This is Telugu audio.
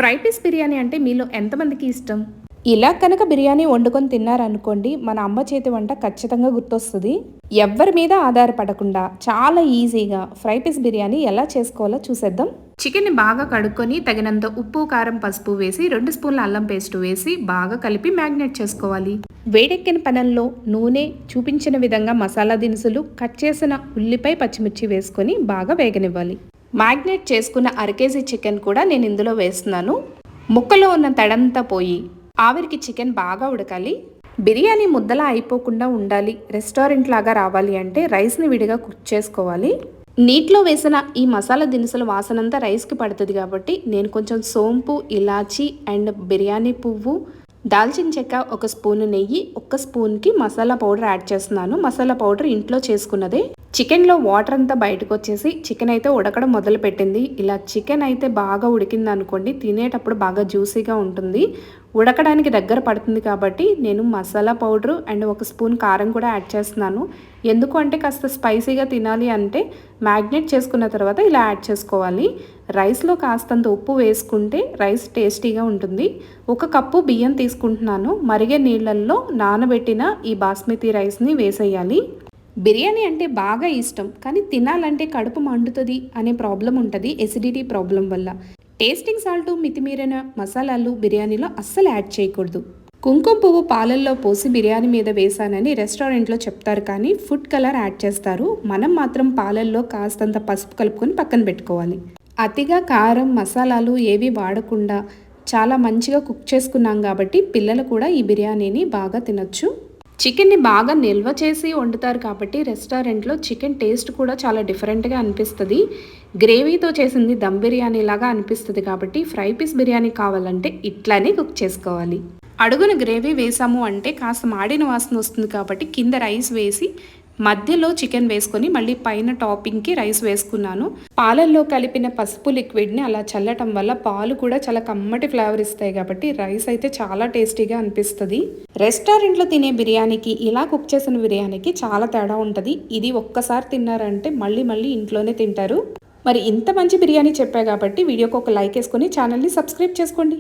ఫ్రై పీస్ బిర్యానీ అంటే మీలో ఎంతమందికి ఇష్టం? ఇలా కనుక బిర్యానీ వండుకొని తిన్నారనుకోండి, మన అమ్మ చేతి వంట ఖచ్చితంగా గుర్తొస్తుంది. ఎవ్వరి మీద ఆధారపడకుండా చాలా ఈజీగా ఫ్రై పీస్ బిర్యానీ ఎలా చేసుకోవాలో చూసేద్దాం. చికెన్ని బాగా కడుక్కొని తగినంత ఉప్పు, కారం, పసుపు వేసి 2 స్పూన్ల అల్లం పేస్ట్ వేసి బాగా కలిపి మ్యాగ్నేట్ చేసుకోవాలి. వేడెక్కిన పెనంలో నూనె, చూపించిన విధంగా మసాలా దినుసులు, కట్ చేసిన ఉల్లిపాయ, పచ్చిమిర్చి వేసుకొని బాగా వేగనివ్వాలి. మ్యాగ్నేట్ చేసుకున్న కేజీ చికెన్ కూడా నేను ఇందులో వేస్తున్నాను. ముక్కలో ఉన్న తడంతా పోయి ఆవిరికి చికెన్ బాగా ఉడకాలి. బిర్యానీ ముద్దలా అయిపోకుండా ఉండాలి, రెస్టారెంట్ లాగా రావాలి అంటే రైస్ని విడిగా కుక్ చేసుకోవాలి. నీటిలో వేసిన ఈ మసాలా దినుసుల వాసనంతా రైస్కి పడుతుంది కాబట్టి నేను కొంచెం సోంపు, ఇలాచి అండ్ బిర్యానీ పువ్వు, దాల్చిన చెక్క, 1 స్పూన్ నెయ్యి, 1 స్పూన్కి మసాలా పౌడర్ యాడ్ చేస్తున్నాను. మసాలా పౌడర్ ఇంట్లో చేసుకున్నదే. చికెన్లో వాటర్ అంతా బయటకు వచ్చేసి చికెన్ అయితే ఉడకడం మొదలు పెట్టింది. ఇలా చికెన్ అయితే బాగా ఉడికింది అనుకోండి, తినేటప్పుడు బాగా జ్యూసీగా ఉంటుంది, ఉడకడానికి దగ్గర పడుతుంది. కాబట్టి నేను మసాలా పౌడరు అండ్ 1 స్పూన్ కారం కూడా యాడ్ చేస్తున్నాను. ఎందుకు అంటే కాస్త స్పైసీగా తినాలి అంటే మ్యాగ్నేట్ చేసుకున్న తర్వాత ఇలా యాడ్ చేసుకోవాలి. రైస్లో కాస్తంత ఉప్పు వేసుకుంటే రైస్ టేస్టీగా ఉంటుంది. 1 కప్పు బియ్యం తీసుకుంటున్నాను. మరిగే నీళ్ళల్లో నానబెట్టిన ఈ బాస్మతి రైస్ని వేసేయాలి. బిర్యానీ అంటే బాగా ఇష్టం, కానీ తినాలంటే కడుపు మండుతుంది అనే ప్రాబ్లం ఉంటుంది ఎసిడిటీ ప్రాబ్లం వల్ల. టేస్టింగ్ సాల్ట్, మితిమీరిన మసాలాలు బిర్యానీలో అస్సలు యాడ్ చేయకూడదు. కుంకుమ పువ్వు పాలల్లో పోసి బిర్యానీ మీద వేసానని రెస్టారెంట్లో చెప్తారు, కానీ ఫుడ్ కలర్ యాడ్ చేస్తారు. మనం మాత్రం పాలల్లో కాస్తంత పసుపు కలుపుకొని పక్కన పెట్టుకోవాలి. అతిగా కారం, మసాలాలు ఏవి వాడకుండా చాలా మంచిగా కుక్ చేసుకున్నాం కాబట్టి పిల్లలు కూడా ఈ బిర్యానీని బాగా తినొచ్చు. చికెన్ని బాగా నిల్వ చేసి వండుతారు కాబట్టి రెస్టారెంట్లో చికెన్ టేస్ట్ కూడా చాలా డిఫరెంట్గా అనిపిస్తుంది. గ్రేవీతో చేసింది దమ్ బిర్యానీ లాగా అనిపిస్తుంది కాబట్టి ఫ్రై పీస్ బిర్యానీ కావాలంటే ఇట్లానే కుక్ చేసుకోవాలి. అడుగున గ్రేవీ వేసాము అంటే కాస్త మాడిన వాసన వస్తుంది కాబట్టి కింద రైస్ వేసి మధ్యలో చికెన్ వేసుకొని మళ్ళీ పైన టాపింగ్కి రైస్ వేసుకున్నాను. పాలల్లో కలిపిన పసుపు లిక్విడ్ని అలా చల్లటం వల్ల పాలు కూడా చాలా కమ్మటి ఫ్లేవర్ ఇస్తాయి కాబట్టి రైస్ అయితే చాలా టేస్టీగా అనిపిస్తుంది. రెస్టారెంట్లో తినే బిర్యానీకి ఇలా కుక్ చేసిన బిర్యానీకి చాలా తేడా ఉంటుంది. ఇది ఒక్కసారి తిన్నారంటే మళ్ళీ మళ్ళీ ఇంట్లోనే తింటారు. మరి ఇంత మంచి బిర్యానీ చెప్పా కాబట్టి వీడియోకి ఒక లైక్ వేసుకొని ఛానల్ని సబ్స్క్రైబ్ చేసుకోండి.